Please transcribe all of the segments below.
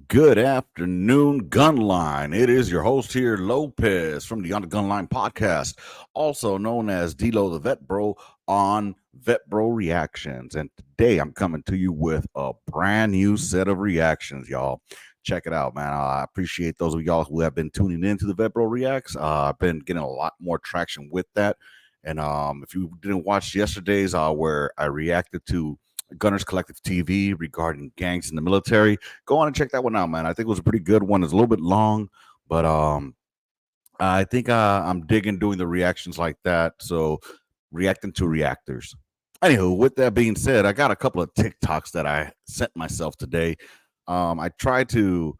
Good afternoon, Gunline. It is your host here, Lopez, from the On the Gunline podcast, also known as D-Lo the Vet Bro on Vet Bro Reactions. And today I'm coming to you with a brand new set of reactions, y'all. Check it out, man. I appreciate those of y'all who have been tuning in to the Vet Bro Reacts. I've been getting a lot more traction with that. And if you didn't watch yesterday's, where I reacted to Gunners Collective TV regarding gangs in the military, go on and check that one out, man. I think it was a pretty good one. It's a little bit long, but I think I'm digging doing the reactions like that. So reacting to reactors. Anywho, with that being said, I got a couple of TikToks that I sent myself today. I tried to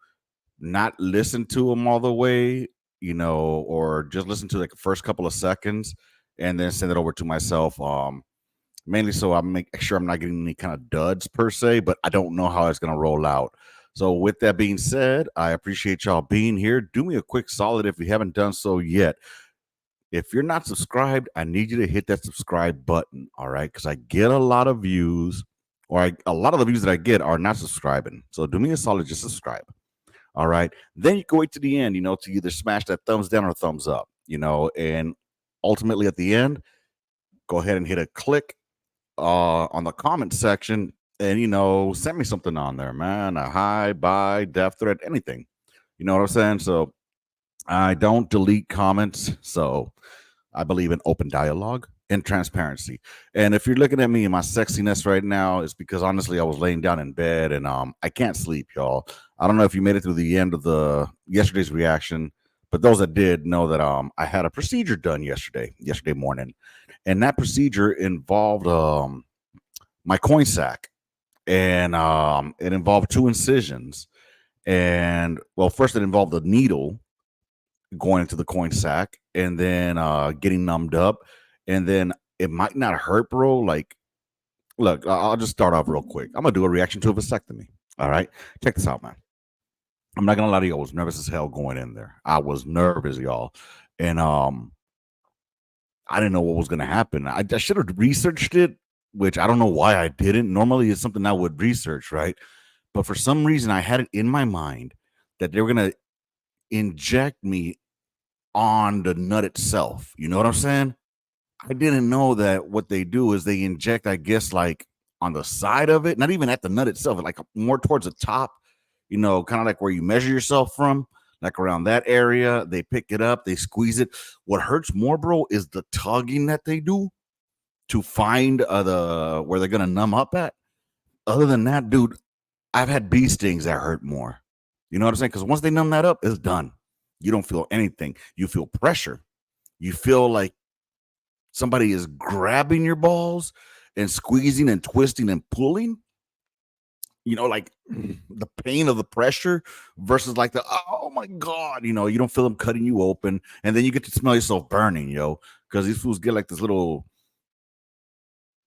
not listen to them all the way, or just listen to like the first couple of seconds and then send it over to myself. Mainly so I make sure I'm not getting any kind of duds per se, but I don't know how it's going to roll out. So, with that being said, I appreciate y'all being here. Do me a quick solid if you haven't done so yet. If you're not subscribed, I need you to hit that subscribe button. All right. Because I get a lot of views, a lot of the views that I get are not subscribing. So, do me a solid, just subscribe. All right. Then you can wait to the end, to either smash that thumbs down or thumbs up, and ultimately at the end, go ahead and hit a click on the comment section and send me something on there, man. A hi, bye, death threat, anything. You know what I'm saying? So I don't delete comments. So I believe in open dialogue and transparency. And if you're looking at me and my sexiness right now, it's because honestly I was laying down in bed and I can't sleep, y'all. I don't know if you made it through the end of the yesterday's reaction, but those that did know that I had a procedure done yesterday morning. And that procedure involved my coin sack, and it involved two incisions. And well, first it involved a needle going into the coin sack, and then getting numbed up, and then it might not hurt, bro. Like, look, I'll just start off real quick. I'm gonna do a reaction to a vasectomy. All right, check this out, man. I'm not gonna lie to you. I was nervous as hell going in there. I was nervous, y'all, and I didn't know what was gonna happen. I should have researched it, which I don't know why I didn't. Normally, it's something I would research, right? But for some reason, I had it in my mind that they were gonna inject me on the nut itself. You know what I'm saying? I didn't know that what they do is they inject, I guess, like on the side of it, not even at the nut itself, like more towards the top, kind of like where you measure yourself from, like around that area. They pick it up, they squeeze it. What hurts more, bro, is the tugging that they do to find the where they're gonna numb up at. Other than that, dude, I've had bee stings that hurt more. You know what I'm saying? Because once they numb that up, it's done. You don't feel anything. You feel pressure. You feel like somebody is grabbing your balls and squeezing and twisting and pulling. Like the pain of the pressure versus like the oh my god, you don't feel them cutting you open, and then you get to smell yourself burning, because these fools get like this little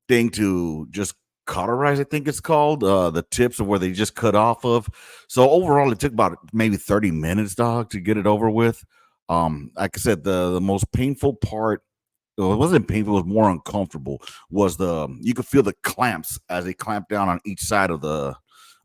thing to just cauterize, I think it's called, the tips of where they just cut off of. So overall, it took about maybe 30 minutes, dog, to get it over with. Like I said, the most painful part, well, it wasn't painful, it was more uncomfortable, was the you could feel the clamps as they clamp down on each side of the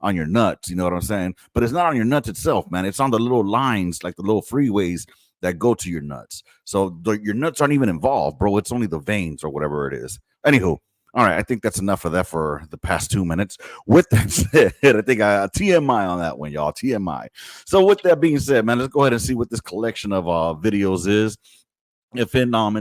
on your nuts, you know what I'm saying? But it's not on your nuts itself, man. It's on the little lines, like the little freeways that go to your nuts. So your nuts aren't even involved, bro. It's only the veins or whatever it is. Anywho, all right, I think that's enough of that for the past 2 minutes. With that said, I think I TMI on that one, y'all. TMI. So with that being said, man, let's go ahead and see what this collection of videos is. And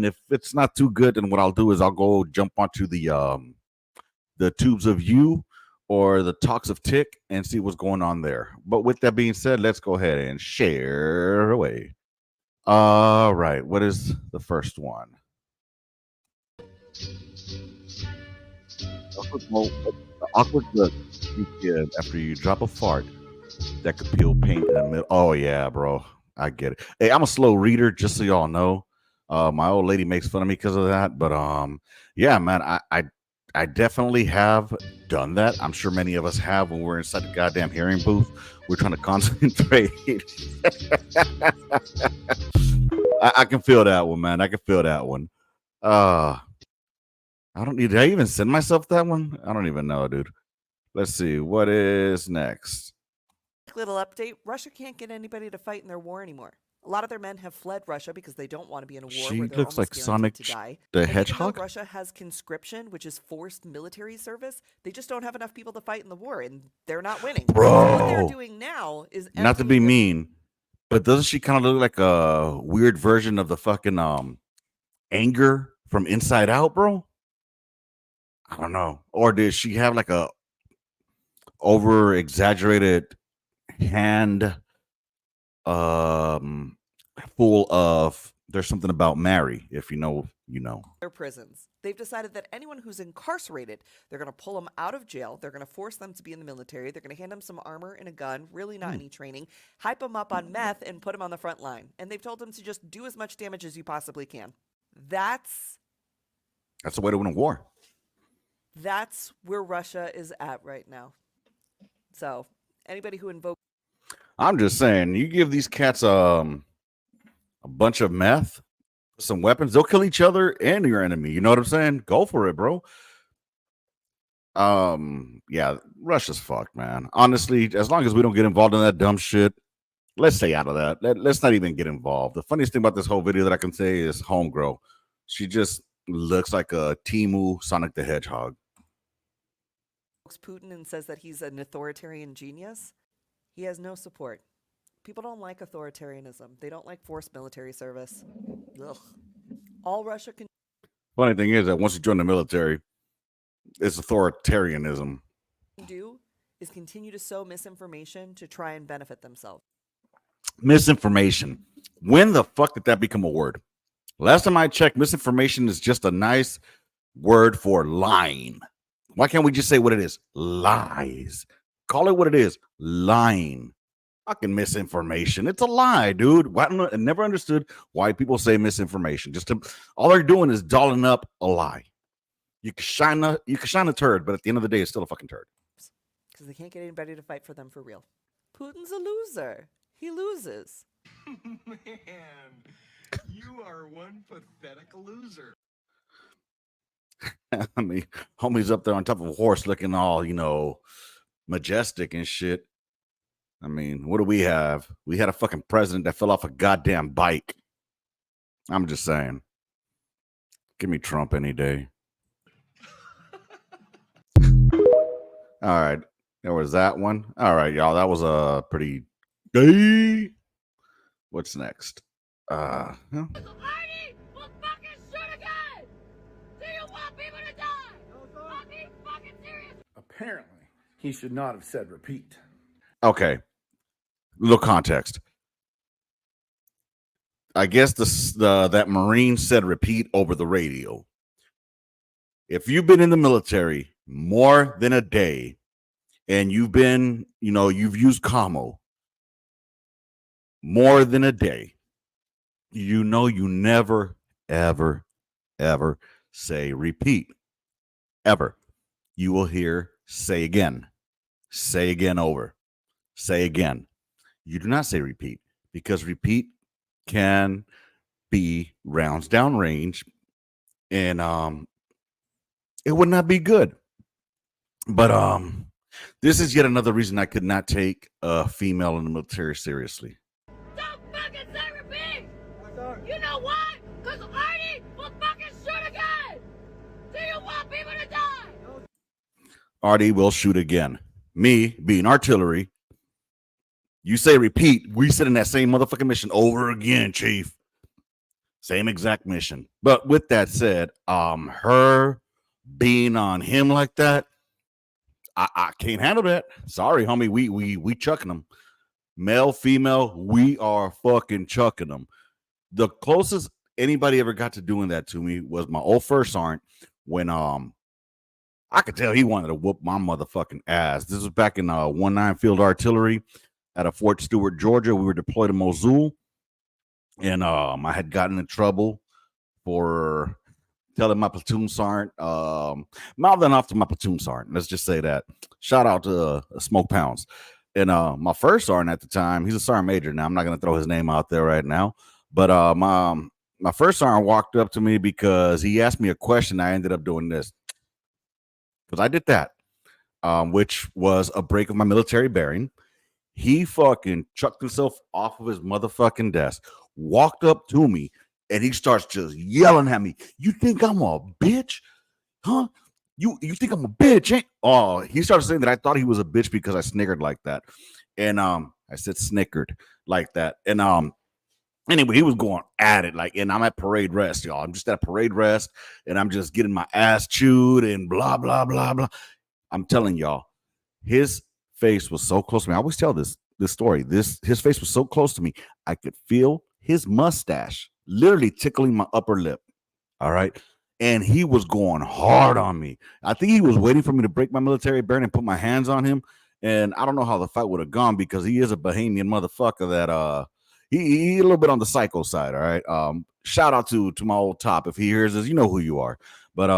if it's not too good, then what I'll do is I'll go jump onto the tubes of you or the talks of Tik and see what's going on there. But with that being said, let's go ahead and share away. All right, what is the first one? Awkward look you give after you drop a fart that could peel paint in the middle. Oh yeah, bro, I get it. Hey, I'm a slow reader, just so y'all know. My old lady makes fun of me because of that, but yeah, man, I definitely have done that. I'm sure many of us have when we're inside the goddamn hearing booth. We're trying to concentrate. I can feel that one, man. I can feel that one. Uh I don't need. Did I even send myself that one? I don't even know, dude. Let's see what is next. Little update, Russia can't get anybody to fight in their war anymore. A lot of their men have fled Russia because they don't want to be in a war She where they're looks like almost guaranteed Sonic to die. the And even though Hedgehog. Russia has conscription, which is forced military service, they just don't have enough people to fight in the war, and they're not winning. So what they're Bro, doing now is not to be emptying the mean, but doesn't she kind of look like a weird version of the fucking anger from Inside Out, bro? I don't know. Or did she have like a over exaggerated hand um full of there's something about Mary, if you know, you know. their prisons. They've decided that anyone who's incarcerated, they're going to pull them out of jail. They're going to force them to be in the military. They're going to hand them some armor and a gun, really not any training, hype them up on meth, and put them on the front line. And they've told them to just do as much damage as you possibly can. That's That's the way to win a war. That's where Russia is at right now. So anybody who invokes I'm just saying, you give these cats a bunch of meth, some weapons, they'll kill each other and your enemy. You know what I'm saying? Go for it, bro. Yeah, Russia's fucked, man. Honestly, as long as we don't get involved in that dumb shit, let's stay out of that. Let's not even get involved. The funniest thing about this whole video that I can say is Homegirl. She just looks like a Timu Sonic the Hedgehog. Putin and says that he's an authoritarian genius, he has no support. People don't like authoritarianism. They don't like forced military service. Ugh. All Russia can Funny thing is that once you join the military, it's authoritarianism. do is continue to sow misinformation to try and benefit themselves. Misinformation. When the fuck did that become a word? Last time I checked, misinformation is just a nice word for lying. Why can't we just say what it is? Lies. Call it what it is. Lying. Fucking misinformation. It's a lie, dude. I never understood why people say misinformation. All they're doing is dolling up a lie. You can shine a turd, but at the end of the day, it's still a fucking turd. Because they can't get anybody to fight for them for real. Putin's a loser. He loses. Man, you are one pathetic loser. I mean, homie's up there on top of a horse looking all, majestic and shit. I mean, what do we have? We had a fucking president that fell off a goddamn bike. I'm just saying. Give me Trump any day. All right. There was that one. All right, y'all. That was a pretty gay. What's next? Arnie will fucking shoot again! Do you want people to die? I'm being fucking serious! Apparently, he should not have said repeat. Okay. Little context. I guess that Marine said repeat over the radio. If you've been in the military more than a day and you've used commo more than a day, you never, ever, ever say repeat. Ever. You will hear say again over, say again. You do not say repeat because repeat can be rounds downrange and it would not be good. But this is yet another reason I could not take a female in the military seriously. Don't fucking say repeat! You know why? Because Arnie will fucking shoot again! Do you want people to die? Artie will shoot again. Me being artillery, you say repeat, we sit in that same motherfucking mission over again, Chief. Same exact mission. But with that said, her being on him like that, I can't handle that. Sorry, homie. We chucking them. Male, female, we are fucking chucking them. The closest anybody ever got to doing that to me was my old first sergeant when I could tell he wanted to whoop my motherfucking ass. This was back in 19 Field Artillery at a Fort Stewart, Georgia. We were deployed to Mosul, and I had gotten in trouble for telling my platoon sergeant, mouthing off to my platoon sergeant. Let's just say that. Shout out to Smoke Pounds. And my first sergeant at the time, he's a sergeant major now. I'm not going to throw his name out there right now. But my first sergeant walked up to me because he asked me a question. I ended up doing this. Because I did that, which was a break of my military bearing. He fucking chucked himself off of his motherfucking desk, walked up to me, and he starts just yelling at me. You think I'm a bitch? Huh? You think I'm a bitch, ain't? Oh, he started saying that I thought he was a bitch because I snickered like that. And I said snickered like that. And anyway, he was going at it like, and I'm at parade rest, y'all. I'm just at parade rest, and I'm just getting my ass chewed and blah blah blah blah. I'm telling y'all, his face was so close to me. I always tell this story. His face was so close to me, I could feel his mustache literally tickling my upper lip. All right. And he was going hard on me. I think he was waiting for me to break my military bearing and put my hands on him. And I don't know how the fight would have gone because he is a Bahamian motherfucker that he a little bit on the psycho side. All right. Shout out to my old top. If he hears this, you know who you are. But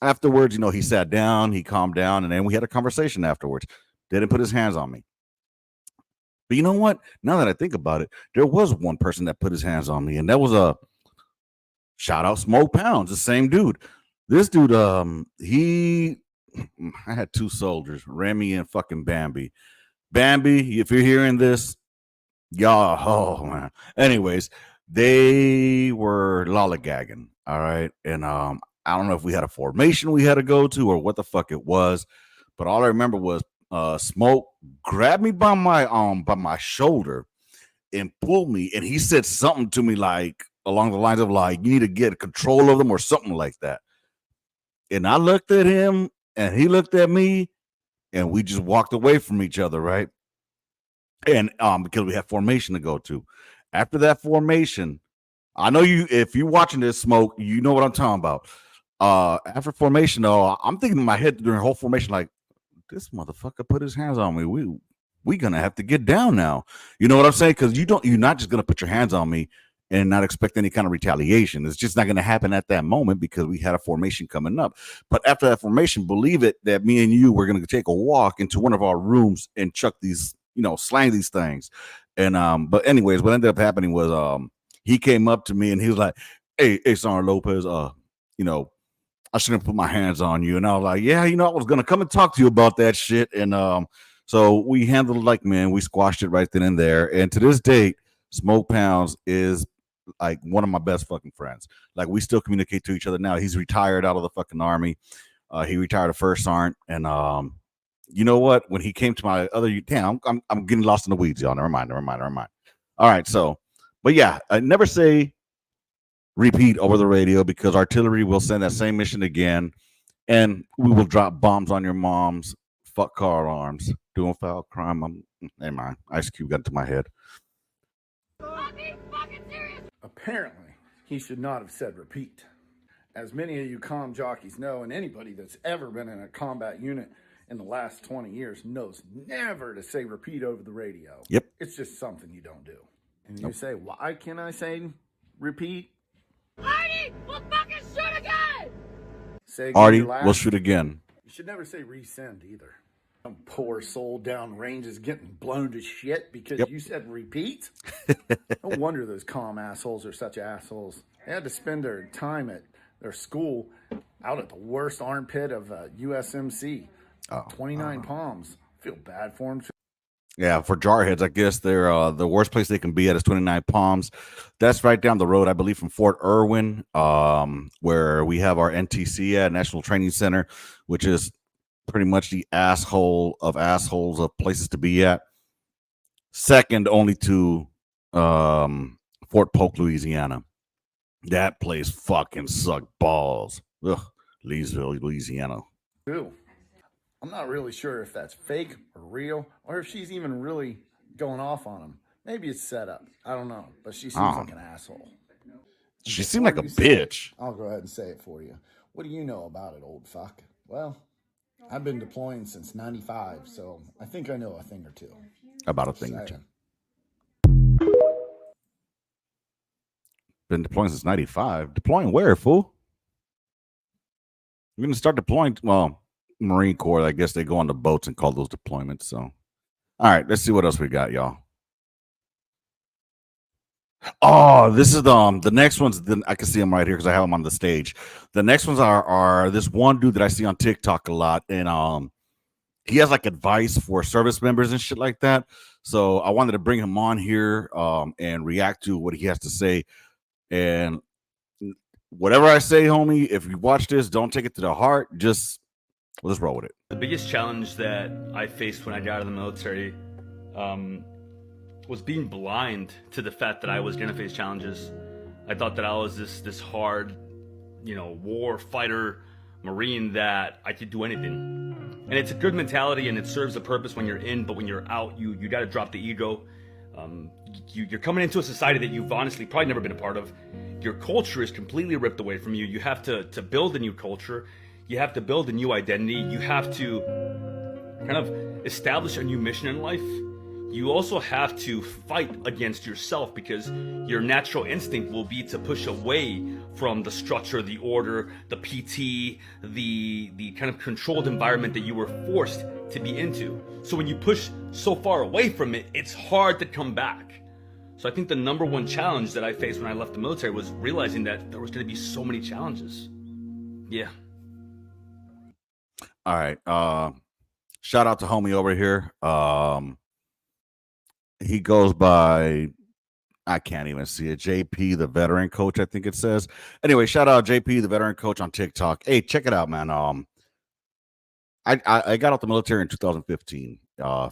afterwards, you know, he sat down, he calmed down, and then we had a conversation afterwards. Didn't put his hands on me. But you know what? Now that I think about it, there was one person that put his hands on me, and that was a shout out Smoke Pounds, the same dude. This dude, I had two soldiers, Remy and fucking Bambi. Bambi, if you're hearing this, y'all, oh man. Anyways, they were lollygagging, all right, and I don't know if we had a formation we had to go to or what the fuck it was, but all I remember was Smoke grabbed me by my shoulder and pulled me, and he said something to me like along the lines of like, you need to get control of them or something like that. And I looked at him and he looked at me and we just walked away from each other, right? And because we had formation to go to. After that formation, I know you, if you're watching this, Smoke, you know what I'm talking about. After formation, though, I'm thinking in my head during the whole formation, like, this motherfucker put his hands on me. We gonna have to get down now. You know what I'm saying? Because you're not just gonna put your hands on me and not expect any kind of retaliation. It's just not gonna happen at that moment because we had a formation coming up. But after that formation, believe it that me and you were gonna take a walk into one of our rooms and chuck these, slang these things. And but anyways, what ended up happening was he came up to me and he was like, Hey, Sergeant Lopez, I shouldn't put my hands on you. And I was like, yeah, I was going to come and talk to you about that shit. And so we handled it like men. We squashed it right then and there. And to this date, Smoke Pounds is like one of my best fucking friends. Like we still communicate to each other now. He's retired out of the fucking army. He retired a first sergeant. And you know what? When he came to my other, damn, I'm getting lost in the weeds, y'all. Never mind. All right. So, but yeah, I never say repeat over the radio because artillery will send that same mission again and we will drop bombs on your moms, fuck car alarms, doing foul crime. Never mind. Ice Cube got into my head. Apparently, he should not have said repeat. As many of you comm jockeys know, and anybody that's ever been in a combat unit in the last 20 years knows never to say repeat over the radio. Yep. It's just something you don't do. And you say, why can't I say repeat? Artie will fucking shoot again! Say again, Artie will shoot again. You should never say resend either. Some poor soul down range is getting blown to shit because you said repeat? No wonder those comm assholes are such assholes. They had to spend their time at their school out at the worst armpit of USMC. 29 palms. Feel bad for them. Yeah, for jarheads, I guess they're the worst place they can be at is 29 Palms. That's right down the road, I believe, from Fort Irwin, where we have our NTC at National Training Center, which is pretty much the asshole of assholes of places to be at. Second only to Fort Polk, Louisiana. That place fucking sucked balls. Ugh, Leesville, Louisiana. Ew. I'm not really sure if that's fake or real, or if she's even really going off on him. Maybe it's set up. I don't know, but she seems like an asshole. She seemed like a bitch. I'll go ahead and say it for you. What do you know about it, old fuck? Well, I've been deploying since 95, so I think I know a thing or two. About a thing or two. Been deploying since 95. Deploying where, fool? We're going to start deploying, well, Marine Corps, I guess they go on the boats and call those deployments. So, all right, let's see what else we got, y'all. Oh, this is the next ones. Then I can see them right here because I have them on the stage. The next ones are this one dude that I see on TikTok a lot, and he has like advice for service members and shit like that. So I wanted to bring him on here and react to what he has to say. And whatever I say, homie, if you watch this, don't take it to the heart. Just let's roll with it. The biggest challenge that I faced when I got out of the military was being blind to the fact that I was going to face challenges. I thought that I was this hard, war fighter Marine that I could do anything. And it's a good mentality and it serves a purpose when you're in, but when you're out, you got to drop the ego. You're coming into a society that you've honestly probably never been a part of. Your culture is completely ripped away from you. You have to build a new culture. You have to build a new identity. You have to kind of establish a new mission in life. You also have to fight against yourself because your natural instinct will be to push away from the structure, the order, the PT, the kind of controlled environment that you were forced to be into. So when you push so far away from it, it's hard to come back. So I think the number one challenge that I faced when I left the military was realizing that there was going to be so many challenges. Yeah. All right. Shout out to homie over here. He goes by, I can't even see it, JP, the veteran coach, I think it says. Anyway, shout out JP, the veteran coach on TikTok. Hey, check it out, man. I got out the military in 2015.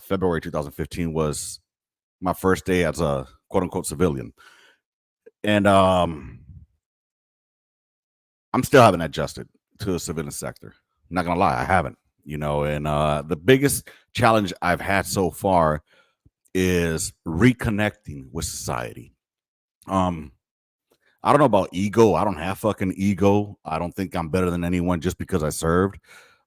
February 2015 was my first day as a quote unquote civilian. And I'm still haven't adjusted to the civilian sector. I'm not gonna lie, I haven't, and the biggest challenge I've had so far is reconnecting with society. I don't know about ego. I don't have fucking ego. I don't think I'm better than anyone just because I served.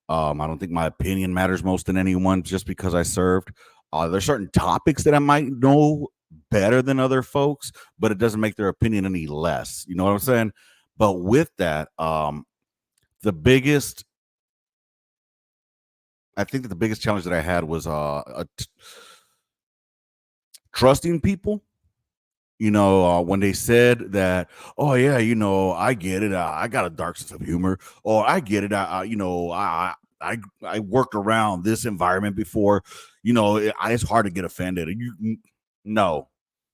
I don't think my opinion matters most than anyone just because I served. There's certain topics that I might know better than other folks, but it doesn't make their opinion any less. You know what I'm saying? But with that, I think that the biggest challenge that I had was trusting people. When they said that, oh yeah, I get it. I got a dark sense of humor, or I get it. I worked around this environment before. It's hard to get offended. No,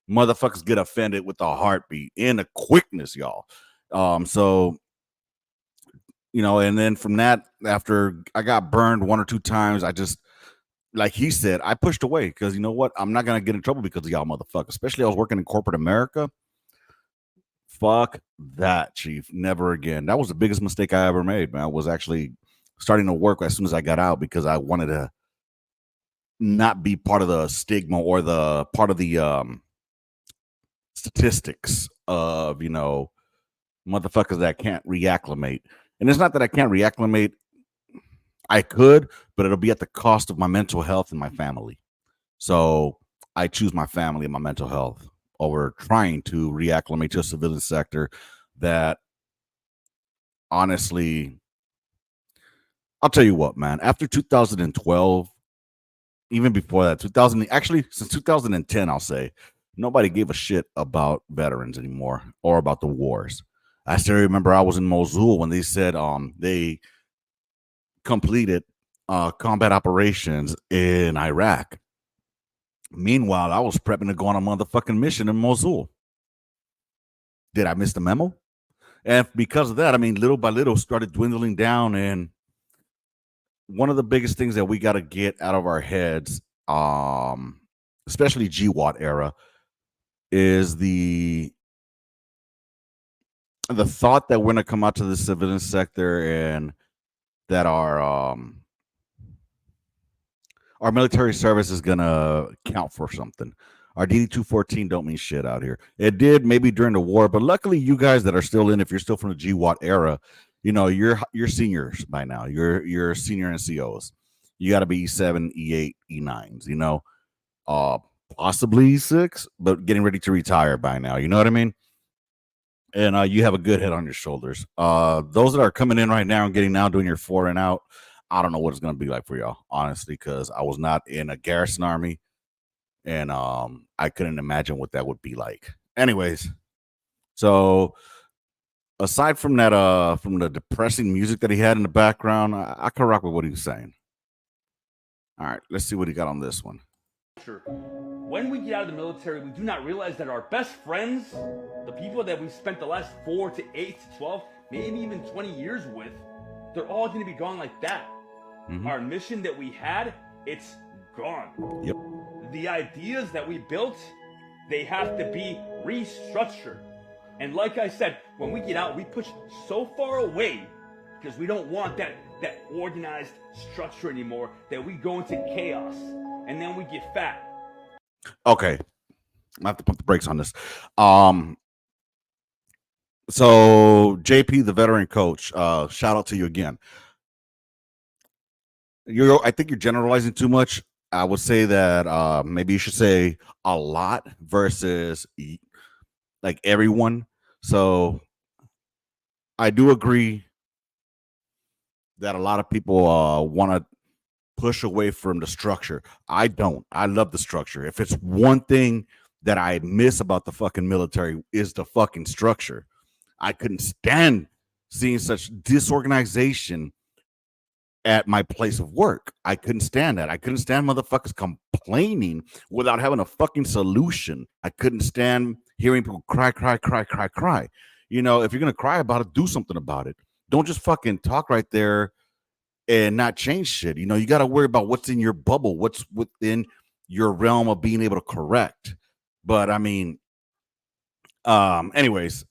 motherfuckers get offended with a heartbeat and a quickness, y'all. So and then from that, after I got burned one or two times, I just, like he said, I pushed away because you know what? I'm not going to get in trouble because of y'all motherfuckers. Especially I was working in corporate America. Fuck that, chief. Never again. That was the biggest mistake I ever made, man. I was actually starting to work as soon as I got out because I wanted to not be part of the stigma or the part of the statistics of, motherfuckers that can't reacclimate. And it's not that I can't reacclimate. I could, but it'll be at the cost of my mental health and my family. So I choose my family and my mental health over trying to reacclimate to a civilian sector that, honestly, I'll tell you what, man. After 2012, even before that, since 2010, I'll say, nobody gave a shit about veterans anymore or about the wars. I still remember I was in Mosul when they said they completed combat operations in Iraq. Meanwhile, I was prepping to go on a motherfucking mission in Mosul. Did I miss the memo? And because of that, little by little started dwindling down. And one of the biggest things that we got to get out of our heads, especially GWAT era, is the thought that we're going to come out to the civilian sector and that our military service is going to count for something. Our DD-214 don't mean shit out here. It did maybe during the war, but luckily you guys that are still in, if you're still from the GWAT era, you're seniors by now. You're senior NCOs. You got to be E7, E8, E9s, possibly E6, but getting ready to retire by now. You know what I mean? And you have a good head on your shoulders. Those that are coming in right now and getting out, doing your 4 and out, I don't know what it's going to be like for y'all, honestly, because I was not in a garrison army, and I couldn't imagine what that would be like. Anyways, so aside from that, from the depressing music that he had in the background, I can rock with what he was saying. All right, let's see what he got on this one. When we get out of the military, we do not realize that our best friends, the people that we spent the last 4 to 8 to 12, maybe even 20 years with, they're all going to be gone like that. Our mission that we had, it's gone. Yep. The ideas that we built, they have to be restructured. And like I said, when we get out, we push so far away because we don't want that organized structure anymore that we go into chaos and then we get fat. Okay. I have to pump the brakes on this. So JP, the veteran coach, shout out to you again. I think you're generalizing too much. I would say that maybe you should say a lot versus like everyone. So I do agree that a lot of people want to push away from the structure. I don't. I love the structure. If it's one thing that I miss about the fucking military is the fucking structure. I couldn't stand seeing such disorganization at my place of work. I couldn't stand that. I couldn't stand motherfuckers complaining without having a fucking solution. I couldn't stand hearing people cry. You know, if you're going to cry about it, do something about it. Don't just fucking talk right there and not change shit. You know, you got to worry about what's in your bubble, what's within your realm of being able to correct. But I mean, anyways,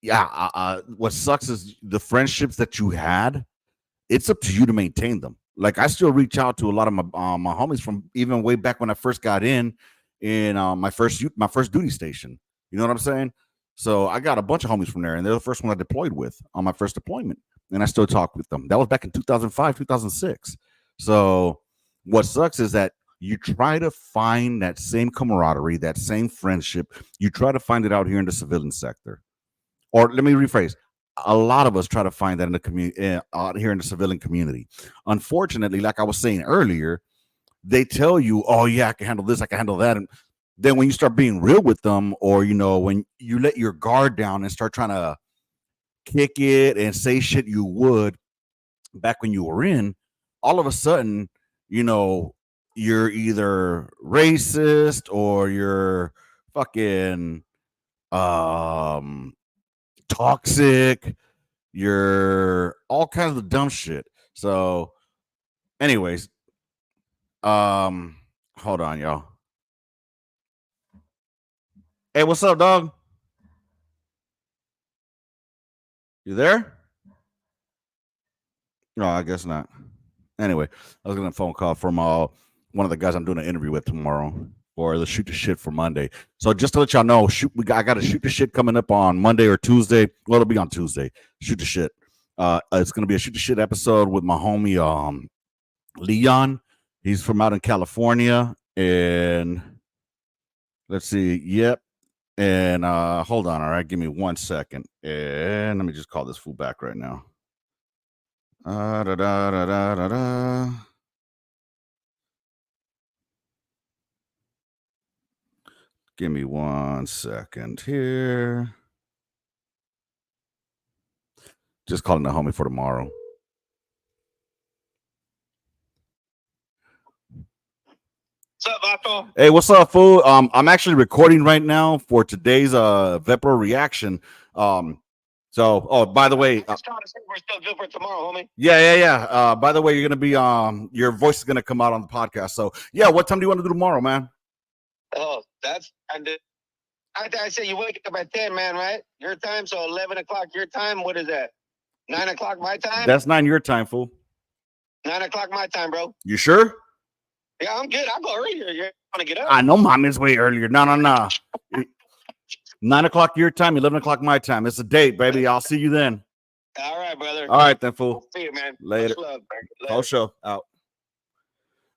yeah, what sucks is the friendships that you had, it's up to you to maintain them. Like I still reach out to a lot of my homies from even way back when I first got in my first duty station. You know what I'm saying? So I got a bunch of homies from there, and they're the first one I deployed with on my first deployment, and I still talk with them. That was back in 2005, 2006. So what sucks is that you try to find that same camaraderie, that same friendship. You try to find it out here in the civilian sector. Or let me rephrase. A lot of us try to find that in the community, out here in the civilian community. Unfortunately, like I was saying earlier, they tell you, "Oh yeah, I can handle this, I can handle that," and then when you start being real with them, or you know, when you let your guard down and start trying to kick it and say shit you would back when you were in, all of a sudden, you know, you're either racist or you're fucking toxic, you're all kinds of dumb shit. So anyways, hold on, y'all. Hey, what's up, dog? You there? No, I guess not. Anyway, I was getting a phone call from one of the guys I'm doing an interview with tomorrow for the shoot the shit for Monday. So just to let y'all know, I got a shoot the shit coming up on Monday or Tuesday. Well, it'll be on Tuesday. Shoot the shit. It's gonna be a shoot the shit episode with my homie Leon. He's from out in California, and let's see. Yep. And hold on. All right, give me 1 second, and let me just call this fool back right now. Da, da, da, da, da, da. Give me 1 second here. Just calling the homie for tomorrow. What's up, Vato? Hey, what's up, fool? I'm actually recording right now for today's Vepro reaction. Oh, by the way, Just trying to say we're still good for tomorrow, homie. yeah. By the way, you're gonna be your voice is gonna come out on the podcast. So yeah, what time do you want to do tomorrow, man? Oh, that's I say you wake up at 10, man, right? Your time, so 11 o'clock your time. What is that? 9 o'clock my time? That's 9 your time, fool. 9 o'clock my time, bro. You sure? Yeah, I'm good. I'll go earlier. You want to get up? I know mine is way earlier. No. 9 o'clock your time, 11 o'clock my time. It's a date, baby. I'll see you then. All right, brother. All right, then, fool. See you, man. Later. Much love, man. Oh, Later. show out.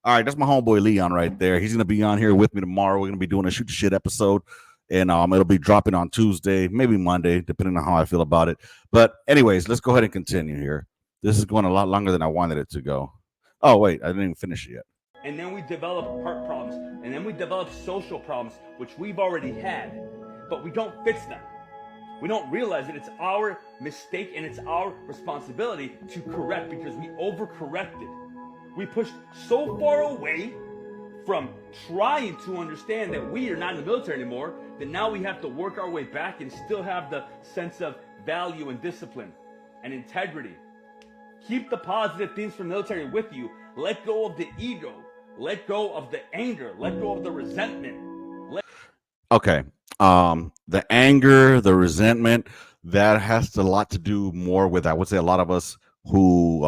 All right, that's my homeboy Leon right there. He's gonna be on here with me tomorrow. We're gonna be doing a shoot the shit episode, and it'll be dropping on Tuesday, maybe Monday, depending on how I feel about it. But anyways, let's go ahead and continue here. This is going a lot longer than I wanted it to go. Oh wait, I didn't even finish it yet. And then we develop heart problems, and then we develop social problems, which we've already had, but we don't fix them. We don't realize that it's our mistake and it's our responsibility to correct because we overcorrected. We pushed so far away from trying to understand that we are not in the military anymore that now we have to work our way back and still have the sense of value and discipline and integrity. Keep the positive things from the military with you. Let go of the ego. Let go of the anger. Let go of the resentment. Okay. The anger, the resentment, that has a lot to do more with, I would say, a lot of us who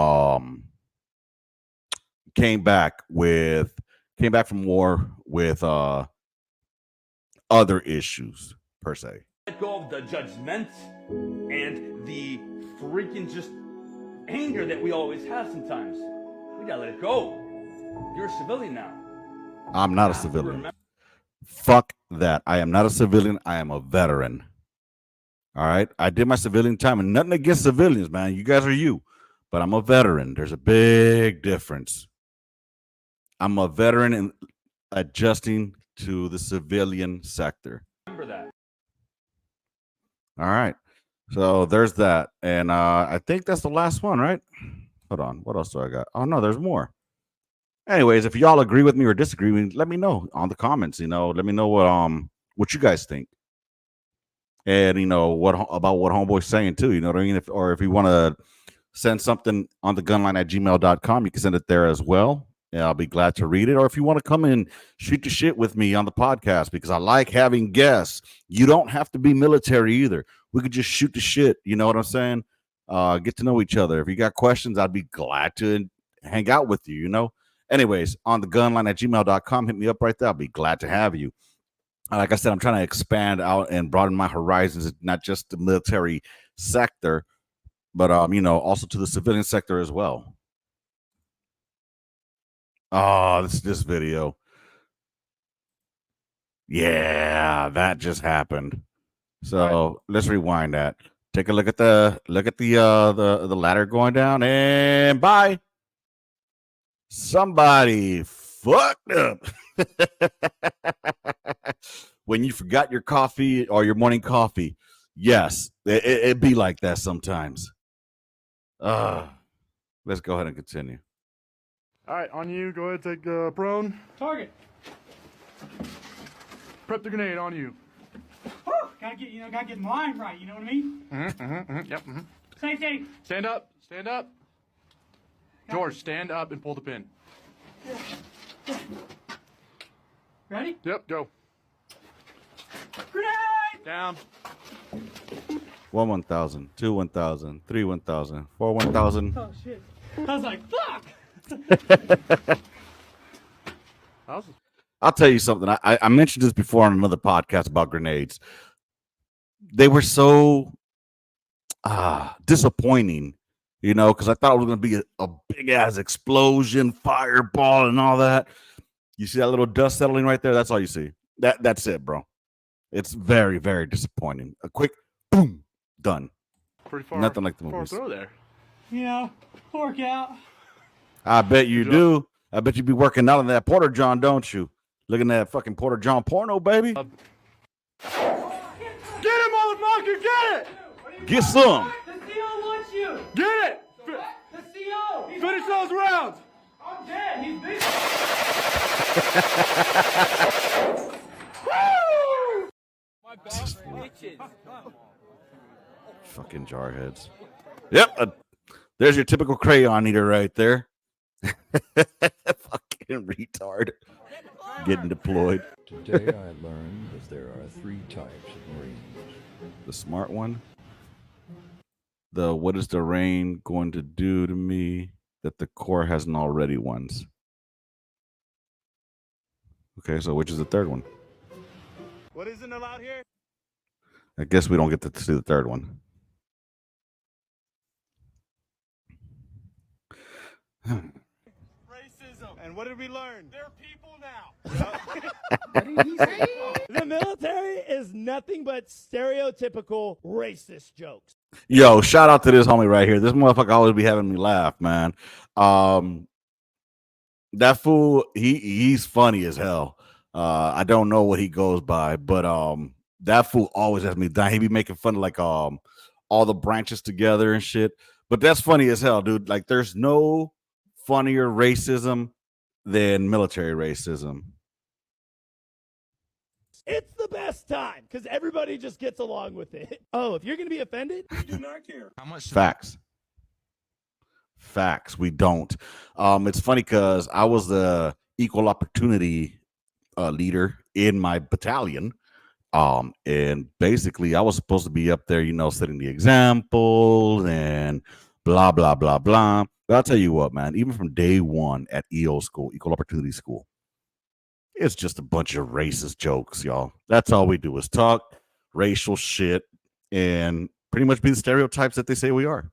came back from war with other issues per se. Let go of the judgment and the freaking just anger that we always have sometimes. We gotta let it go. You're a civilian now. I'm not a civilian. Fuck that. I am not a civilian. I am a veteran. All right. I did my civilian time, and nothing against civilians, man. You guys are you, but I'm a veteran. There's a big difference. I'm a veteran in adjusting to the civilian sector. Remember that. All right. So there's that. And I think that's the last one, right? Hold on. What else do I got? Oh, no, there's more. Anyways, if y'all agree with me or disagree with me, let me know on the comments. Let me know what you guys think. And what Homeboy's saying too. You know what I mean? If you want to send something on the gunline@gmail.com, you can send it there as well. And I'll be glad to read it. Or if you want to come and shoot the shit with me on the podcast, because I like having guests. You don't have to be military either. We could just shoot the shit. You know what I'm saying? Get to know each other. If you got questions, I'd be glad to hang out with you, Anyways, on the gunline@gmail.com, hit me up right there. I'll be glad to have you. Like I said, I'm trying to expand out and broaden my horizons, not just the military sector, but also to the civilian sector as well. Oh, this video. Yeah, that just happened. So let's rewind that. Take a look at the ladder going down, and bye. Somebody fucked up. When you forgot your coffee or your morning coffee. Yes, it be like that sometimes. Let's go ahead and continue. All right, on you. Go ahead, take prone. Target. Prep the grenade on you. Whew, gotta get in line right. You know what I mean? Yep. Safe. Stand up. Stand up. George, stand up and pull the pin. Ready? Yep, go. Grenade! Down. 1 1,000, 2 1,000, 3 1,000, 4 1,000. Oh shit! I was like, fuck. I'll tell you something. I mentioned this before on another podcast about grenades. They were so disappointing, because I thought it was going to be a big ass explosion, fireball, and all that. You see that little dust settling right there? That's all you see. That's it, bro. It's very, very disappointing. A quick boom, done. Pretty far. Nothing like the movies. Far throw there. Work out. I bet you do. I bet you be working out on that Porter John, don't you? Looking at that fucking Porter John porno, baby. Get it, motherfucker! Get it! Get some. The CO wants you. Get it! The CO. Finish those rounds! I'm dead. He's big. My back itches. Fucking jarheads. Yep. There's your typical crayon eater right there. Fucking retard. Getting deployed. Today I learned that there are 3 types of Marines. The smart one. The what is the rain going to do to me that the Corps hasn't already ones. Okay, so which is the third one? What isn't allowed here? I guess we don't get to see the third one. Racism. And what did we learn? They're people now. The military is nothing but stereotypical racist jokes. Yo, shout out to this homie right here. This motherfucker always be having me laugh, man. That fool, he's funny as hell. I don't know what he goes by, but that fool always has me dying. He be making fun of like all the branches together and shit. But that's funny as hell, dude. Like there's no funnier racism than military racism. It's the best time because everybody just gets along with it. Oh, if you're going to be offended, We do not care. How much? Facts. We don't. It's funny because I was the equal opportunity leader in my battalion. And basically I was supposed to be up there, setting the example and blah, blah, blah, blah. But I'll tell you what, man, even from day one at EO school, equal opportunity school, it's just a bunch of racist jokes, y'all. That's all we do is talk racial shit and pretty much be the stereotypes that they say we are.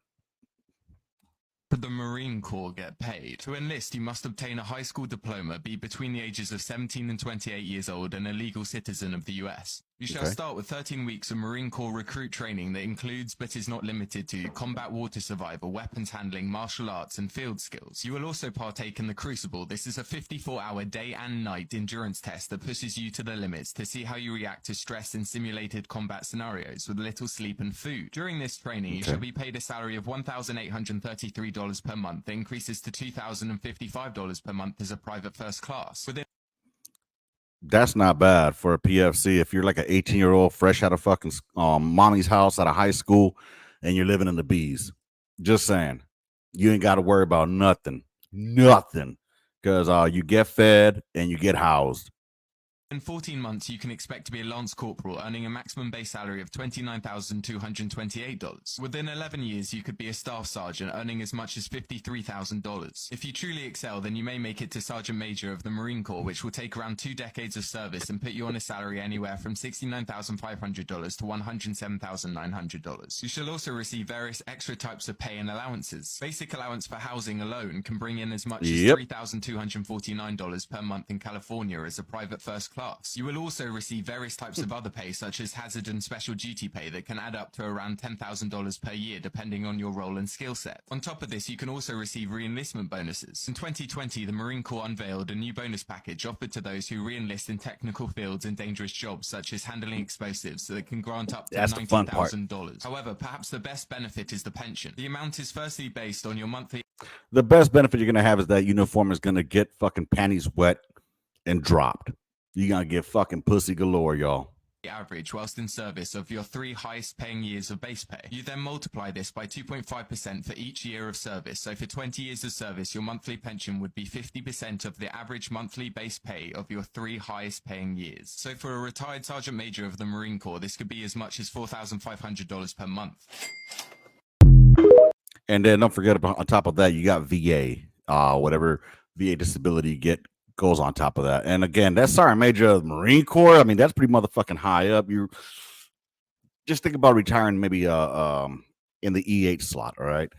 The Marine Corps get paid. To enlist, you must obtain a high school diploma, be between the ages of 17 and 28 years old, and a legal citizen of the US. You shall start with 13 weeks of Marine Corps recruit training that includes, but is not limited to, combat water survival, weapons handling, martial arts, and field skills. You will also partake in the Crucible. This is a 54-hour day and night endurance test that pushes you to the limits to see how you react to stress in simulated combat scenarios with little sleep and food. During this training, you shall be paid a salary of $1,833 per month that increases to $2,055 per month as a private first class. That's not bad for a PFC. If you're like an 18-year-old fresh out of fucking mommy's house out of high school and you're living in the B's, just saying, you ain't got to worry about nothing, because you get fed and you get housed. In 14 months, you can expect to be a Lance Corporal, earning a maximum base salary of $29,228. Within 11 years, you could be a Staff Sergeant, earning as much as $53,000. If you truly excel, then you may make it to Sergeant Major of the Marine Corps, which will take around 2 decades of service and put you on a salary anywhere from $69,500 to $107,900. You shall also receive various extra types of pay and allowances. Basic allowance for housing alone can bring in as much as $3,249 per month in California as a private first class. You will also receive various types of other pay, such as hazard and special duty pay that can add up to around $10,000 per year, depending on your role and skill set. On top of this, you can also receive re-enlistment bonuses. In 2020, the Marine Corps unveiled a new bonus package offered to those who re-enlist in technical fields and dangerous jobs, such as handling explosives, that can grant up to $19,000. However, perhaps the best benefit is the pension. The amount is firstly based on your monthly... The best benefit you're going to have is that uniform is going to get fucking panties wet and dropped. You're going to get fucking pussy galore, y'all. Average whilst in service of your 3 highest paying years of base pay. You then multiply this by 2.5% for each year of service. So for 20 years of service, your monthly pension would be 50% of the average monthly base pay of your 3 highest paying years. So for a retired Sergeant Major of the Marine Corps, this could be as much as $4,500 per month. And then don't forget, on top of that, you got VA. Whatever VA disability you get goes on top of that. And again, that's Sergeant Major of the Marine Corps. I mean, that's pretty motherfucking high up. You just think about retiring maybe in the E8 slot, all right?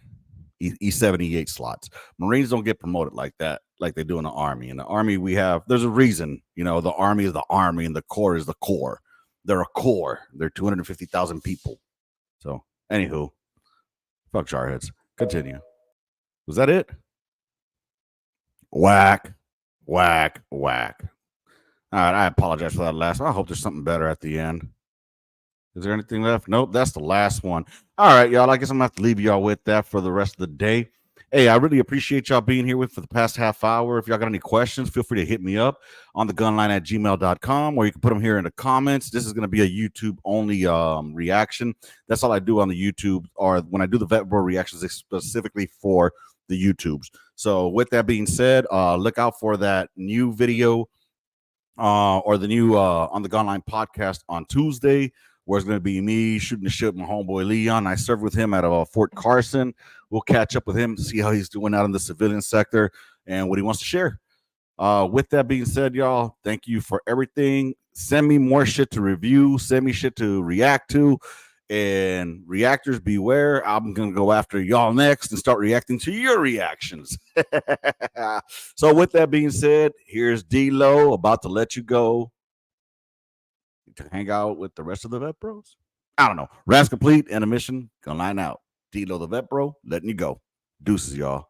E7, E8 slots. Marines don't get promoted like that, like they do in the Army. In the Army, there's a reason, the Army is the Army and the Corps is the Corps. They're a Corps. They're 250,000 people. So, anywho, fuck jarheads. Continue. Was that it? Whack. Whack. All right, I apologize for that last one. I hope there's something better at the end. Is there anything left? Nope, that's the last one. All right, y'all. I guess I'm going to have to leave y'all with that for the rest of the day. Hey, I really appreciate y'all being here for the past half hour. If y'all got any questions, feel free to hit me up on thegunline@gmail.com, or you can put them here in the comments. This is going to be a YouTube-only reaction. That's all I do on the YouTube, or when I do the Vet Bro reactions, it's specifically for the YouTubes. So with that being said, look out for that new video or the new On the Gunline podcast on Tuesday, where it's going to be me shooting the shit with my homeboy Leon. I served with him at Fort Carson. We'll catch up with him to see how he's doing out in the civilian sector and what he wants to share. With that being said, y'all, thank you for everything. Send me more shit to review. Send me shit to react to. And reactors beware. I'm going to go after y'all next and start reacting to your reactions. So with that being said, here's D-Lo about to let you go to hang out with the rest of the Vet Bros. I don't know. Rants complete and a mission. Gonna line out. D-Lo the Vet Bro letting you go. Deuces, y'all.